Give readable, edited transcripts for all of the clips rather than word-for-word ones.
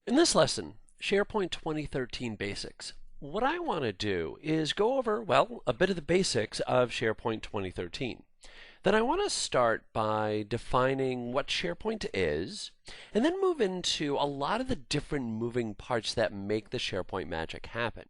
In this lesson, SharePoint 2013 Basics, what I want to do is go over, well, a bit of the basics of SharePoint 2013. Then I want to start by defining what SharePoint is, and then move into a lot of the different moving parts that make the SharePoint magic happen.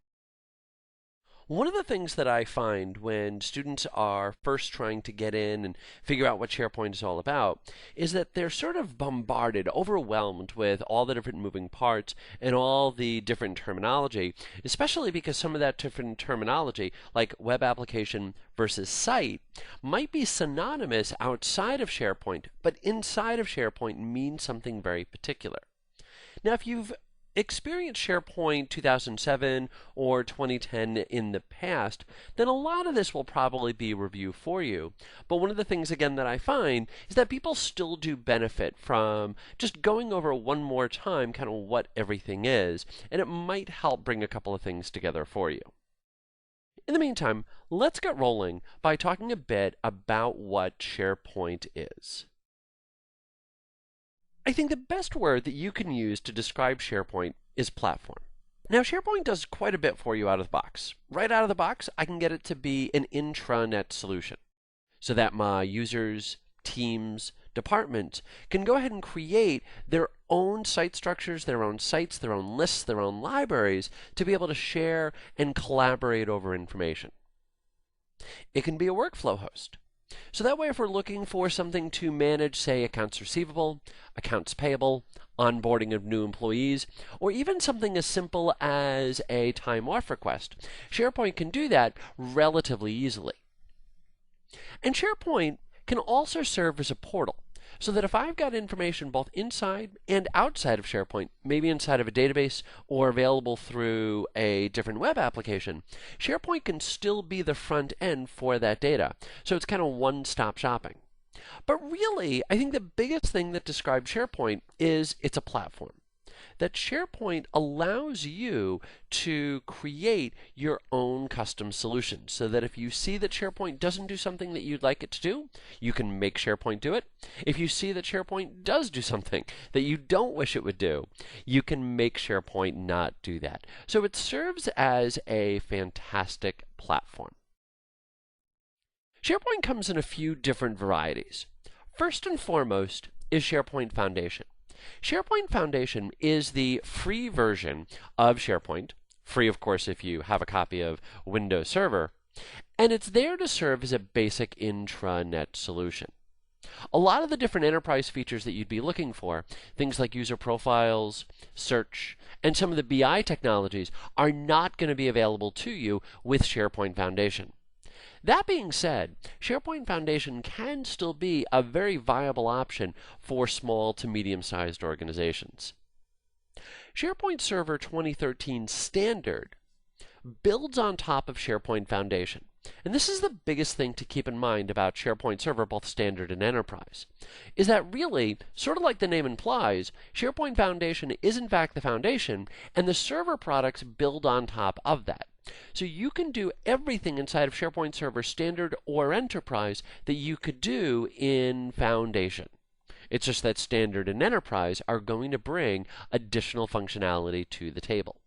One of the things that I find when students are first trying to get in and figure out what SharePoint is all about is that they're sort of bombarded, overwhelmed with all the different moving parts and all the different terminology, especially because some of that different terminology, like web application versus site, might be synonymous outside of SharePoint, but inside of SharePoint means something very particular. Now, if you've experienced SharePoint 2007 or 2010 in the past, then a lot of this will probably be review for you. But one of the things, again, that I find is that people still do benefit from just going over one more time kind of what everything is, and it might help bring a couple of things together for you. In the meantime, let's get rolling by talking a bit about what SharePoint is. I think the best word that you can use to describe SharePoint is platform. Now, SharePoint does quite a bit for you out of the box. Right out of the box, I can get it to be an intranet solution so that my users, teams, departments can go ahead and create their own site structures, their own sites, their own lists, their own libraries to be able to share and collaborate over information. It can be a workflow host. So that way, if we're looking for something to manage, say, accounts receivable, accounts payable, onboarding of new employees, or even something as simple as a time off request, SharePoint can do that relatively easily. And SharePoint can also serve as a portal, so that if I've got information both inside and outside of SharePoint, maybe inside of a database or available through a different web application, SharePoint can still be the front end for that data. So it's kind of one-stop shopping. But really, I think the biggest thing that describes SharePoint is it's a platform. That SharePoint allows you to create your own custom solutions so that if you see that SharePoint doesn't do something that you'd like it to do, you can make SharePoint do it. If you see that SharePoint does do something that you don't wish it would do, you can make SharePoint not do that. So it serves as a fantastic platform. SharePoint comes in a few different varieties. First and foremost is SharePoint Foundation. SharePoint Foundation is the free version of SharePoint, free of course if you have a copy of Windows Server, and it's there to serve as a basic intranet solution. A lot of the different enterprise features that you'd be looking for, things like user profiles, search, and some of the BI technologies are not going to be available to you with SharePoint Foundation. That being said, SharePoint Foundation can still be a very viable option for small to medium-sized organizations. SharePoint Server 2013 Standard builds on top of SharePoint Foundation. And this is the biggest thing to keep in mind about SharePoint Server, both Standard and Enterprise, is that really, sort of like the name implies, SharePoint Foundation is in fact the foundation, and the server products build on top of that. So you can do everything inside of SharePoint Server Standard or Enterprise that you could do in Foundation. It's just that Standard and Enterprise are going to bring additional functionality to the table.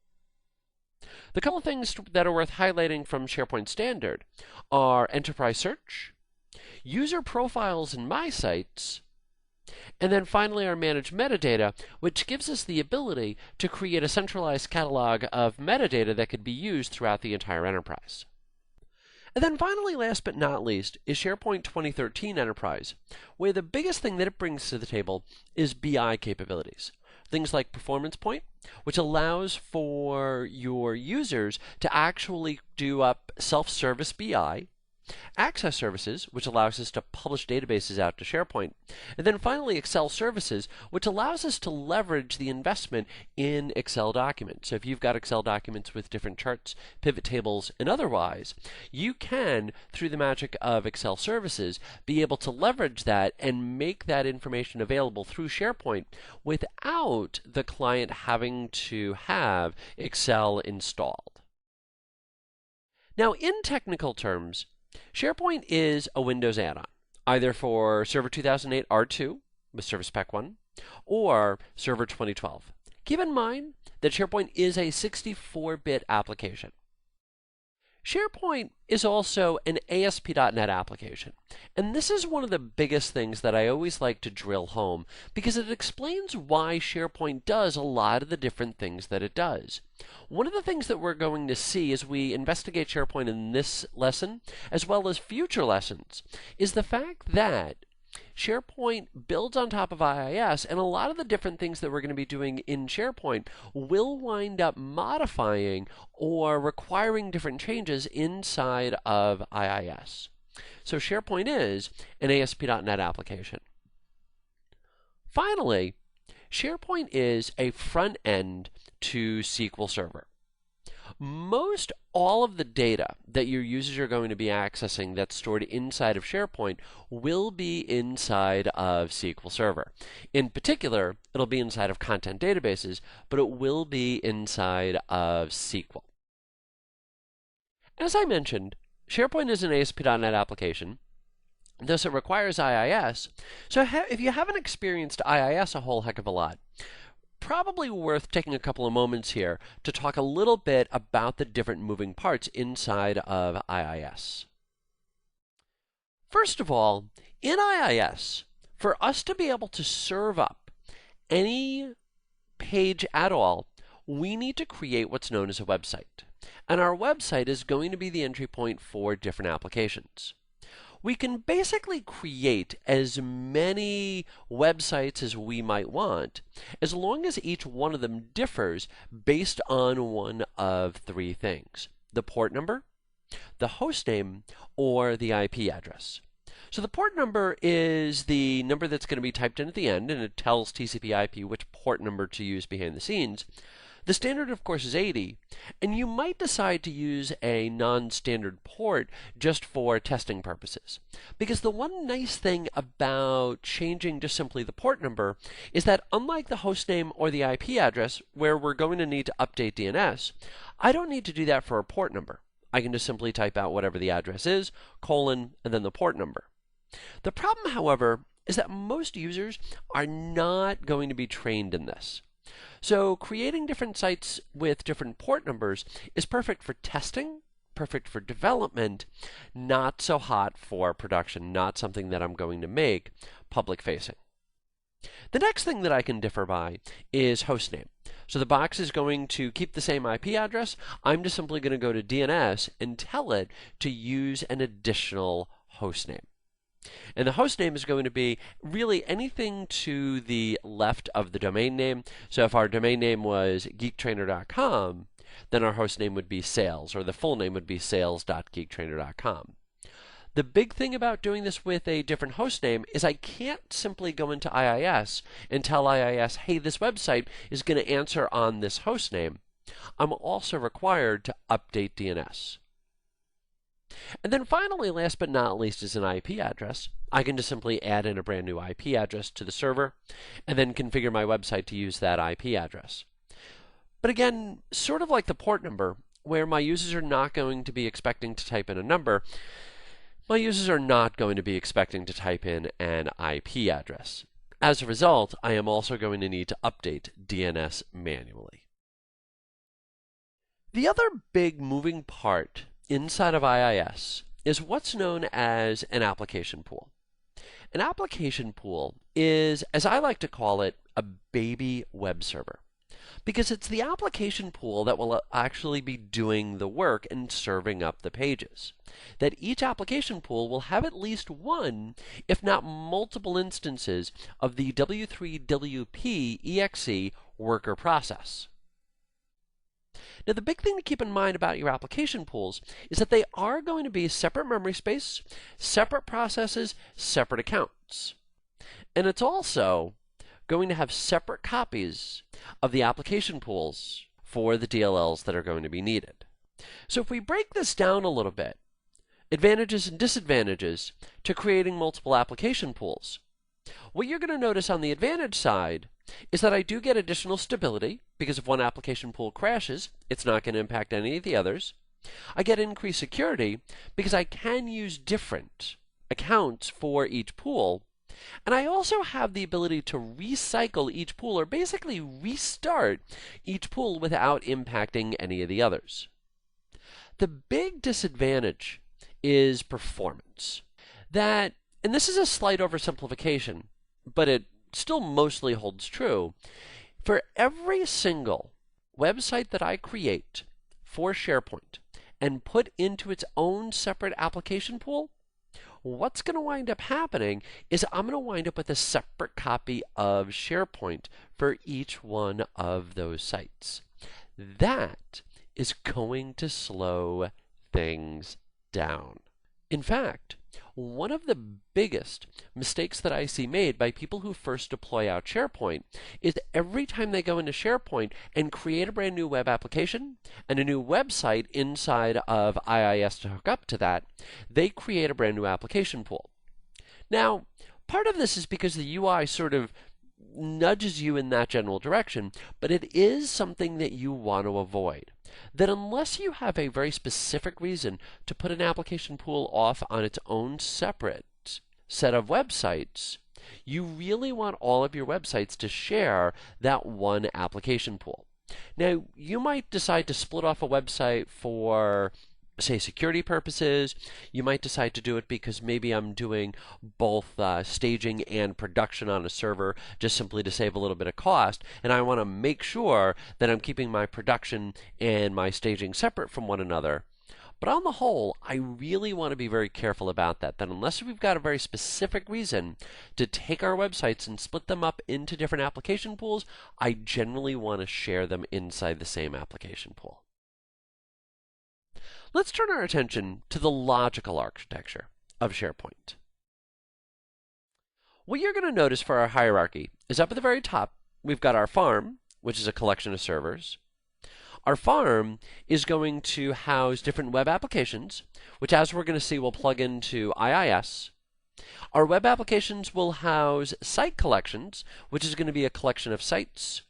The couple of things that are worth highlighting from SharePoint Standard are Enterprise Search, User Profiles in My Sites, and then finally our Manage Metadata, which gives us the ability to create a centralized catalog of metadata that could be used throughout the entire enterprise. And then finally, last but not least, is SharePoint 2013 Enterprise, where the biggest thing that it brings to the table is BI capabilities. Things like Performance Point, which allows for your users to actually do up self-service BI, Access Services, which allows us to publish databases out to SharePoint, and then finally Excel Services, which allows us to leverage the investment in Excel documents. So if you've got Excel documents with different charts, pivot tables, and otherwise, you can, through the magic of Excel Services, be able to leverage that and make that information available through SharePoint without the client having to have Excel installed. Now, in technical terms, SharePoint is a Windows add-on, either for Server 2008 R2 with Service Pack 1 or Server 2012. Keep in mind that SharePoint is a 64-bit application. SharePoint is also an ASP.NET application, and this is one of the biggest things that I always like to drill home because it explains why SharePoint does a lot of the different things that it does. One of the things that we're going to see as we investigate SharePoint in this lesson, as well as future lessons, is the fact that SharePoint builds on top of IIS, and a lot of the different things that we're going to be doing in SharePoint will wind up modifying or requiring different changes inside of IIS. So SharePoint is an ASP.NET application. Finally, SharePoint is a front end to SQL Server. Most all of the data that your users are going to be accessing that's stored inside of SharePoint will be inside of SQL Server. In particular, it'll be inside of content databases, but it will be inside of SQL. As I mentioned, SharePoint is an ASP.NET application. Thus, it requires IIS. So if you haven't experienced IIS a whole heck of a lot, probably worth taking a couple of moments here to talk a little bit about the different moving parts inside of IIS. First of all, in IIS, for us to be able to serve up any page at all, we need to create what's known as a website. And our website is going to be the entry point for different applications. We can basically create as many websites as we might want, as long as each one of them differs based on one of three things: the port number, the host name, or the IP address. So the port number is the number that's going to be typed in at the end, and it tells TCP/IP which port number to use behind the scenes. The standard, of course, is 80, and you might decide to use a non-standard port just for testing purposes. Because the one nice thing about changing just simply the port number is that unlike the hostname or the IP address, where we're going to need to update DNS, I don't need to do that for a port number. I can just simply type out whatever the address is, colon, and then the port number. The problem, however, is that most users are not going to be trained in this. So creating different sites with different port numbers is perfect for testing, perfect for development, not so hot for production, not something that I'm going to make public facing. The next thing that I can differ by is hostname. So the box is going to keep the same IP address. I'm just simply going to go to DNS and tell it to use an additional hostname. And the host name is going to be really anything to the left of the domain name. So if our domain name was geektrainer.com, then our host name would be sales, or the full name would be sales.geektrainer.com. The big thing about doing this with a different host name is I can't simply go into IIS and tell IIS, hey, this website is going to answer on this host name. I'm also required to update DNS. And then finally, last but not least, is an IP address. I can just simply add in a brand new IP address to the server and then configure my website to use that IP address. But again, sort of like the port number, where my users are not going to be expecting to type in a number, my users are not going to be expecting to type in an IP address. As a result, I am also going to need to update DNS manually. The other big moving part inside of IIS is what's known as an application pool. An application pool is, as I like to call it, a baby web server, because it's the application pool that will actually be doing the work and serving up the pages. That each application pool will have at least one, if not multiple instances of the W3WP exe worker process. Now, the big thing to keep in mind about your application pools is that they are going to be separate memory space, separate processes, separate accounts. And it's also going to have separate copies of the application pools for the DLLs that are going to be needed. So if we break this down a little bit, advantages and disadvantages to creating multiple application pools, what you're going to notice on the advantage side is that I do get additional stability, because if one application pool crashes, it's not going to impact any of the others. I get increased security because I can use different accounts for each pool. And I also have the ability to recycle each pool, or basically restart each pool without impacting any of the others. The big disadvantage is performance. And this is a slight oversimplification, but it still mostly holds true. For every single website that I create for SharePoint and put into its own separate application pool, what's going to wind up happening is I'm going to wind up with a separate copy of SharePoint for each one of those sites. That is going to slow things down. In fact, one of the biggest mistakes that I see made by people who first deploy out SharePoint is that every time they go into SharePoint and create a brand new web application and a new website inside of IIS to hook up to that, they create a brand new application pool. Now, part of this is because the UI sort of nudges you in that general direction, but it is something that you want to avoid. That unless you have a very specific reason to put an application pool off on its own separate set of websites, you really want all of your websites to share that one application pool. Now, you might decide to split off a website for, say, security purposes. You might decide to do it because maybe I'm doing both staging and production on a server just simply to save a little bit of cost, and I want to make sure that I'm keeping my production and my staging separate from one another. But on the whole, I really want to be very careful about that unless we've got a very specific reason to take our websites and split them up into different application pools, I generally want to share them inside the same application pool. Let's turn our attention to the logical architecture of SharePoint. What you're going to notice for our hierarchy is up at the very top, we've got our farm, which is a collection of servers. Our farm is going to house different web applications, which, as we're going to see, will plug into IIS. Our web applications will house site collections, which is going to be a collection of sites.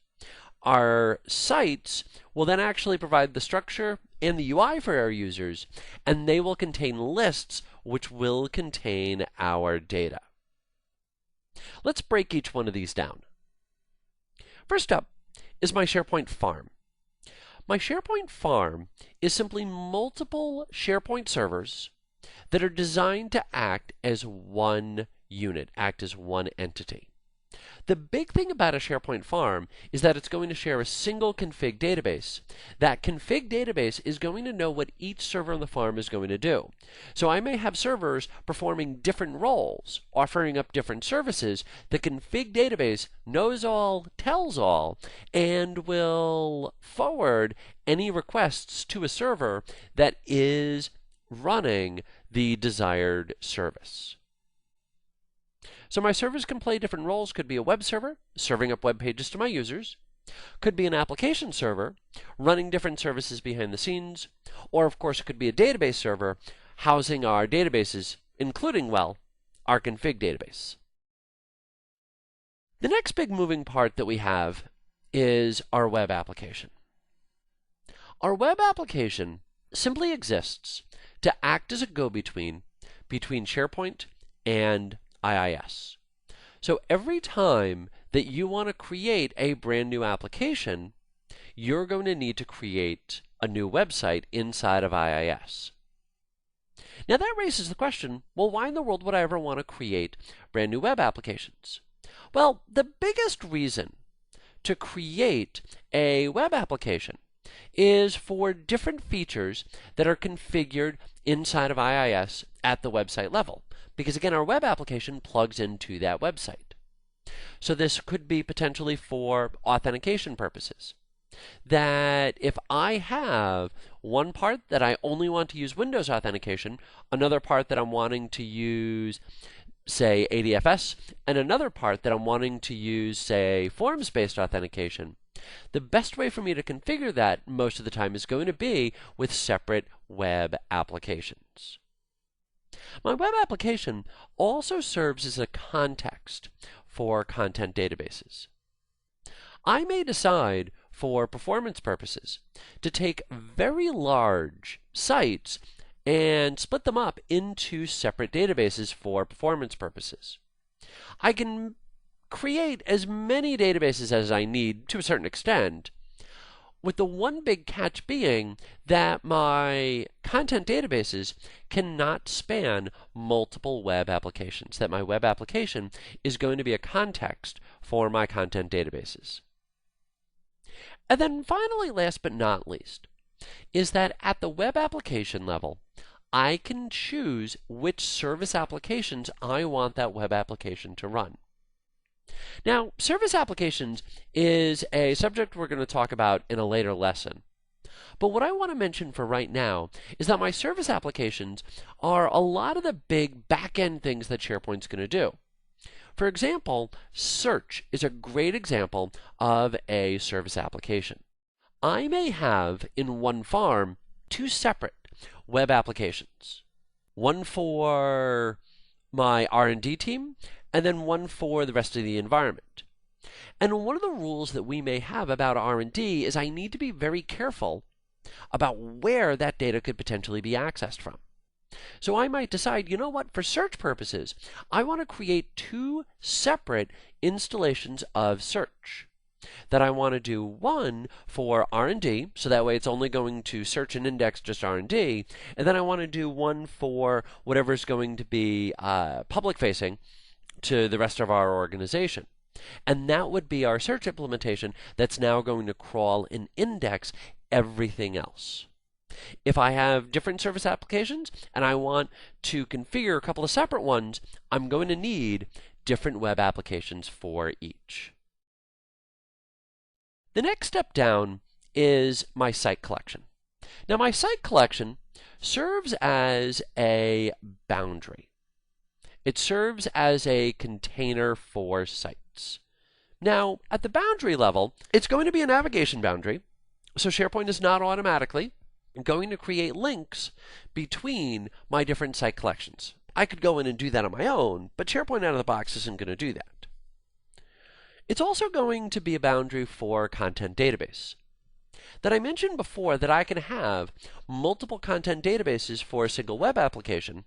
Our sites will then actually provide the structure and the UI for our users, and they will contain lists which will contain our data. Let's break each one of these down. First up is my SharePoint farm. My SharePoint farm is simply multiple SharePoint servers that are designed to act as one unit, act as one entity. The big thing about a SharePoint farm is that it's going to share a single config database. That config database is going to know what each server on the farm is going to do. So I may have servers performing different roles, offering up different services. The config database knows all, tells all, and will forward any requests to a server that is running the desired service. So my servers can play different roles. Could be a web server, serving up web pages to my users. Could be an application server, running different services behind the scenes. Or, of course, it could be a database server, housing our databases, including, well, our config database. The next big moving part that we have is our web application. Our web application simply exists to act as a go-between between SharePoint and IIS. So every time that you want to create a brand new application, you're going to need to create a new website inside of IIS. Now that raises the question, well, why in the world would I ever want to create brand new web applications? Well, the biggest reason to create a web application is for different features that are configured inside of IIS at the website level. Because again, our web application plugs into that website. So this could be potentially for authentication purposes. That if I have one part that I only want to use Windows authentication, another part that I'm wanting to use, say, ADFS, and another part that I'm wanting to use, say, forms-based authentication, the best way for me to configure that most of the time is going to be with separate web applications. My web application also serves as a context for content databases. I may decide, for performance purposes, to take very large sites and split them up into separate databases for performance purposes. I can create as many databases as I need to a certain extent, with the one big catch being that my content databases cannot span multiple web applications, that my web application is going to be a context for my content databases. And then finally, last but not least, is that at the web application level, I can choose which service applications I want that web application to run. Now, service applications is a subject we're going to talk about in a later lesson. But what I want to mention for right now is that my service applications are a lot of the big back-end things that SharePoint's going to do. For example, search is a great example of a service application. I may have in one farm two separate web applications, one for my R&D team and then one for the rest of the environment. And one of the rules that we may have about R&D is I need to be very careful about where that data could potentially be accessed from. So I might decide, you know what, for search purposes, I want to create two separate installations of search. That I want to do one for R&D, so that way it's only going to search and index just R&D, and then I want to do one for whatever's going to be public facing to the rest of our organization. And that would be our search implementation that's now going to crawl and index everything else. If I have different service applications and I want to configure a couple of separate ones, I'm going to need different web applications for each. The next step down is my site collection. Now, my site collection serves as a boundary. It serves as a container for sites. Now, at the boundary level, it's going to be a navigation boundary, so SharePoint is not automatically going to create links between my different site collections. I could go in and do that on my own, but SharePoint out of the box isn't going to do that. It's also going to be a boundary for content database. That I mentioned before that I can have multiple content databases for a single web application.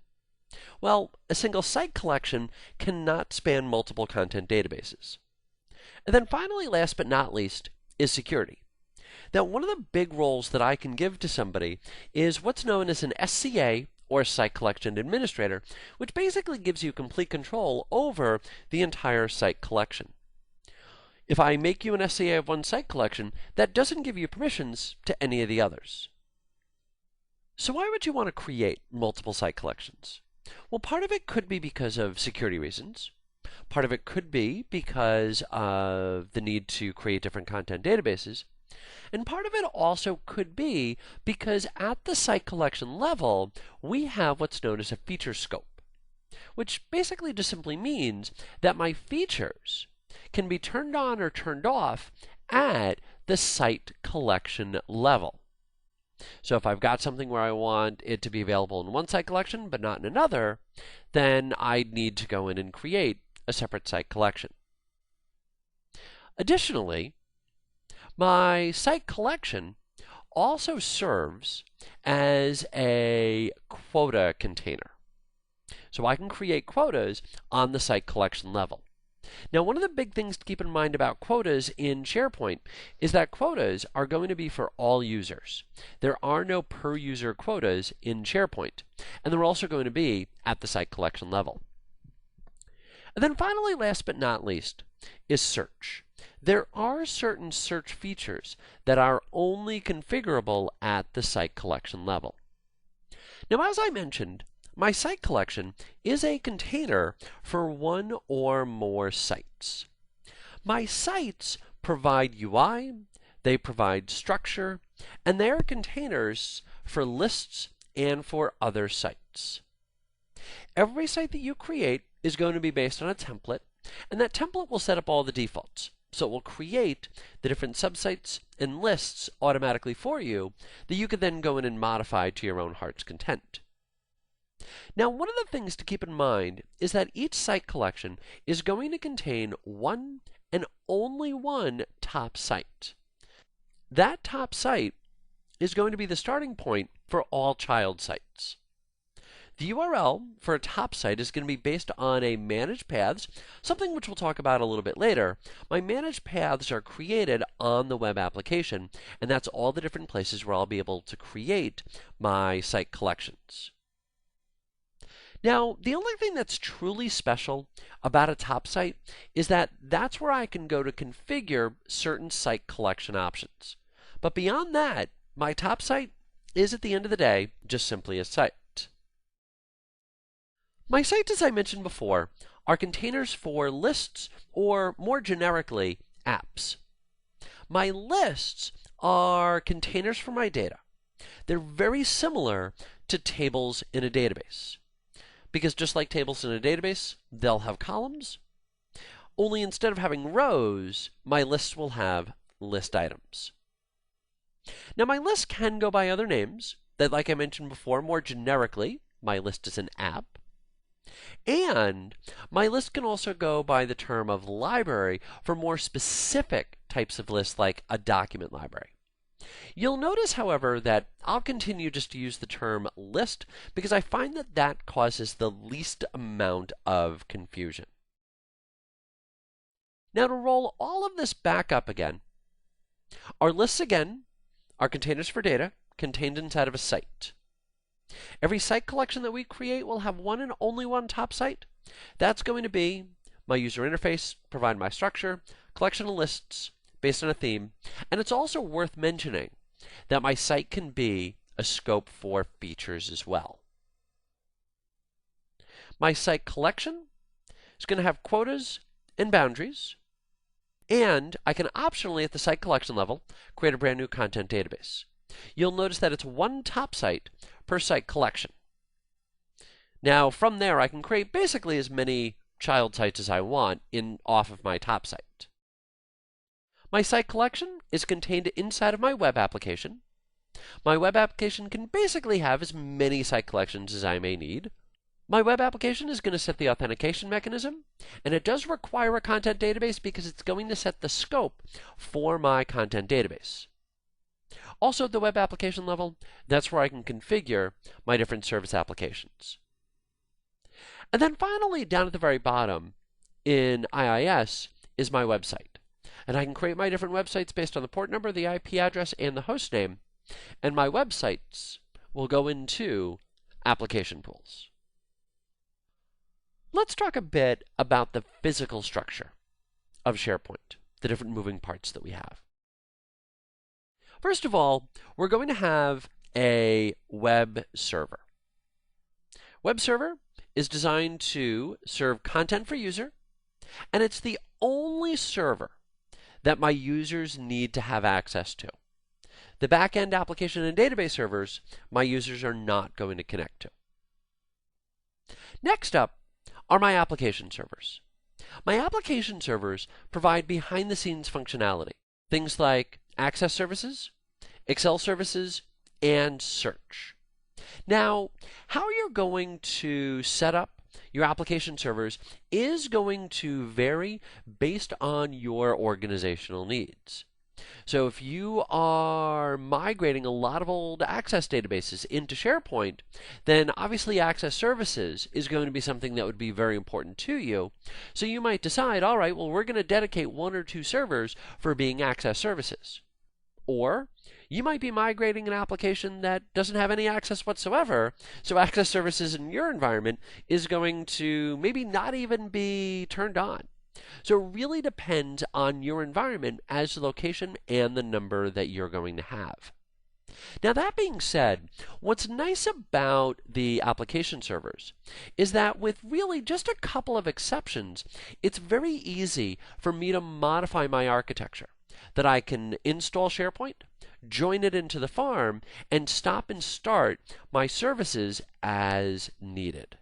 Well, a single site collection cannot span multiple content databases. And then finally, last but not least, is security. Now, one of the big roles that I can give to somebody is what's known as an SCA, or Site Collection Administrator, which basically gives you complete control over the entire site collection. If I make you an SCA of one site collection, that doesn't give you permissions to any of the others. So why would you want to create multiple site collections? Well, part of it could be because of security reasons. Part of it could be because of the need to create different content databases. And part of it also could be because at the site collection level, we have what's known as a feature scope, which basically just simply means that my features can be turned on or turned off at the site collection level. So if I've got something where I want it to be available in one site collection but not in another, then I'd need to go in and create a separate site collection. Additionally, my site collection also serves as a quota container. So I can create quotas on the site collection level. Now, one of the big things to keep in mind about quotas in SharePoint is that quotas are going to be for all users. There are no per user quotas in SharePoint, and they're also going to be at the site collection level. And then finally, last but not least, is search. There are certain search features that are only configurable at the site collection level. Now, as I mentioned, my site collection is a container for one or more sites. My sites provide UI, they provide structure, and they are containers for lists and for other sites. Every site that you create is going to be based on a template, and that template will set up all the defaults. So it will create the different subsites and lists automatically for you that you can then go in and modify to your own heart's content. Now, one of the things to keep in mind is that each site collection is going to contain one and only one top site. That top site is going to be the starting point for all child sites. The URL for a top site is going to be based on a managed paths, something which we'll talk about a little bit later. My managed paths are created on the web application, and that's all the different places where I'll be able to create my site collections. Now, the only thing that's truly special about a top site is that that's where I can go to configure certain site collection options. But beyond that, my top site is at the end of the day just simply a site. My sites, as I mentioned before, are containers for lists or, more generically, apps. My lists are containers for my data. They're very similar to tables in a database, because just like tables in a database, they'll have columns, only instead of having rows, my lists will have list items. Now, my list can go by other names that, like I mentioned before, more generically, my list is an app. And my list can also go by the term of library for more specific types of lists, like a document library. You'll notice, however, that I'll continue just to use the term list because I find that that causes the least amount of confusion. Now, to roll all of this back up again, our lists again are containers for data contained inside of a site. Every site collection that we create will have one and only one top site. That's going to be my user interface, provide my structure, collection of lists based on a theme, and it's also worth mentioning that my site can be a scope for features as well. My site collection is going to have quotas and boundaries, and I can optionally at the site collection level create a brand new content database. You'll notice that it's one top site per site collection. Now, from there, I can create basically as many child sites as I want off of my top site. My site collection is contained inside of my web application. My web application can basically have as many site collections as I may need. My web application is going to set the authentication mechanism, and it does require a content database because it's going to set the scope for my content database. Also, at the web application level, that's where I can configure my different service applications. And then finally, down at the very bottom in IIS is my website. And I can create my different websites based on the port number, the IP address, and the host name. And my websites will go into application pools. Let's talk a bit about the physical structure of SharePoint, the different moving parts that we have. First of all, we're going to have a web server. Web server is designed to serve content for user, and it's the only server that my users need to have access to. The back-end application and database servers, my users are not going to connect to. Next up are my application servers. My application servers provide behind-the-scenes functionality, things like access services, Excel services, and search. Now, how you're going to set up your application servers is going to vary based on your organizational needs. So if you are migrating a lot of old Access databases into SharePoint, then obviously Access Services is going to be something that would be very important to you. So you might decide, all right, well, we're going to dedicate one or two servers for being Access Services. Or you might be migrating an application that doesn't have any access whatsoever, so Access Services in your environment is going to maybe not even be turned on. So it really depends on your environment as the location and the number that you're going to have. Now, that being said, what's nice about the application servers is that with really just a couple of exceptions, it's very easy for me to modify my architecture, that I can install SharePoint, join it into the farm, and stop and start my services as needed.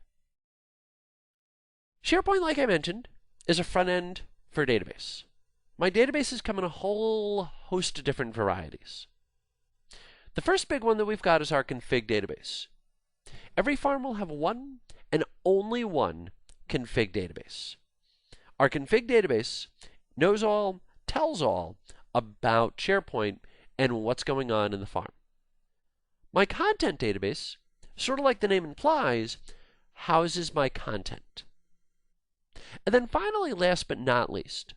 SharePoint, like I mentioned, is a front end for a database. My databases come in a whole host of different varieties. The first big one that we've got is our config database. Every farm will have one and only one config database. Our config database knows all, tells all about SharePoint and what's going on in the farm. My content database sort of like the name implies, houses my content. And then finally, last but not least,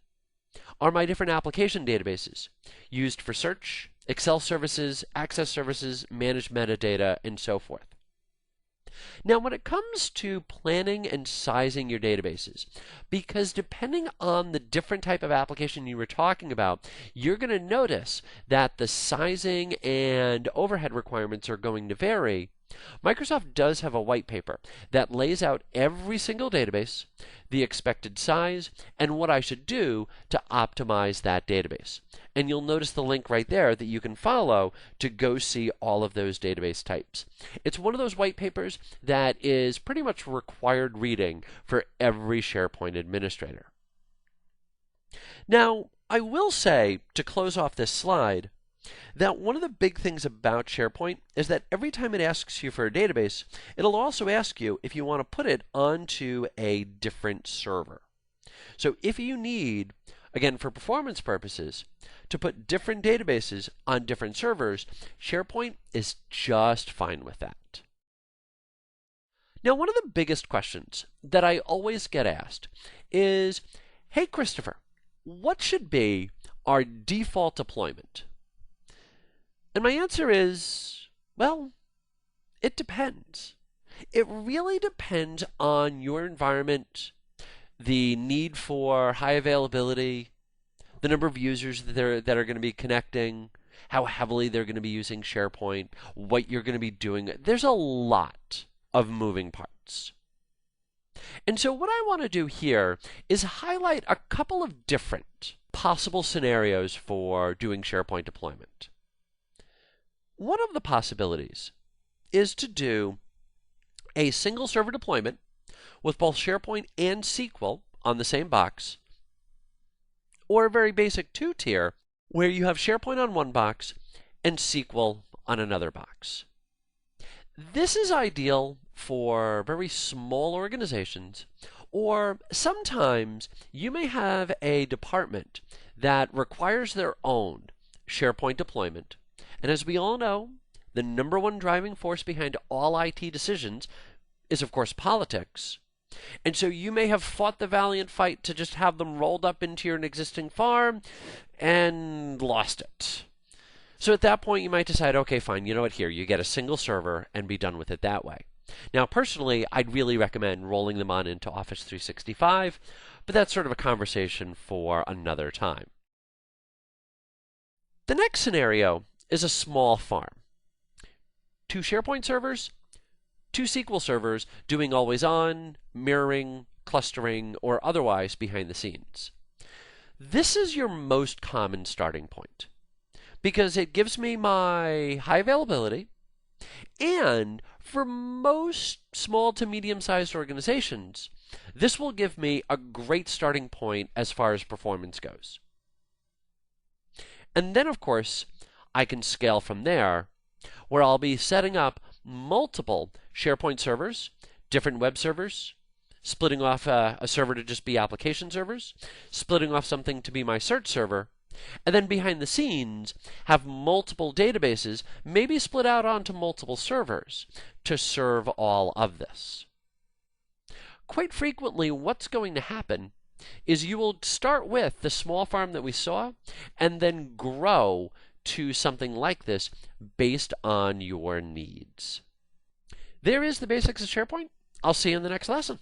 are my different application databases used for search, Excel services, access services, managed metadata, and so forth. Now, when it comes to planning and sizing your databases, because depending on the different type of application you were talking about, you're going to notice that the sizing and overhead requirements are going to vary. Microsoft does have a white paper that lays out every single database, the expected size, and what I should do to optimize that database. And you'll notice the link right there that you can follow to go see all of those database types. It's one of those white papers that is pretty much required reading for every SharePoint administrator. Now, I will say, to close off this slide, that one of the big things about SharePoint is that every time it asks you for a database, it'll also ask you if you want to put it onto a different server. So if you need, again for performance purposes, to put different databases on different servers, SharePoint is just fine with that. Now, one of the biggest questions that I always get asked is, hey Christopher, what should be our default deployment? And my answer is, well, it depends. It really depends on your environment, the need for high availability, the number of users that are going to be connecting, how heavily they're going to be using SharePoint, what you're going to be doing. There's a lot of moving parts. And so what I want to do here is highlight a couple of different possible scenarios for doing SharePoint deployment. One of the possibilities is to do a single server deployment with both SharePoint and SQL on the same box, or a very basic two-tier where you have SharePoint on one box and SQL on another box. This is ideal for very small organizations, or sometimes you may have a department that requires their own SharePoint deployment. And as we all know, the number one driving force behind all IT decisions is, of course, politics. And so you may have fought the valiant fight to just have them rolled up into your existing farm and lost it. So at that point, you might decide, okay, fine, you know what, here, you get a single server and be done with it that way. Now, personally, I'd really recommend rolling them on into Office 365, but that's sort of a conversation for another time. The next scenario is a small farm. 2 SharePoint servers, 2 SQL servers doing always on, mirroring, clustering, or otherwise behind the scenes. This is your most common starting point because it gives me my high availability, and for most small to medium-sized organizations, this will give me a great starting point as far as performance goes. And then, of course, I can scale from there, where I'll be setting up multiple SharePoint servers, different web servers, splitting off a server to just be application servers, splitting off something to be my search server, and then behind the scenes have multiple databases, maybe split out onto multiple servers to serve all of this. Quite frequently, what's going to happen is you will start with the small farm that we saw and then grow to something like this based on your needs. There is the basics of SharePoint. I'll see you in the next lesson.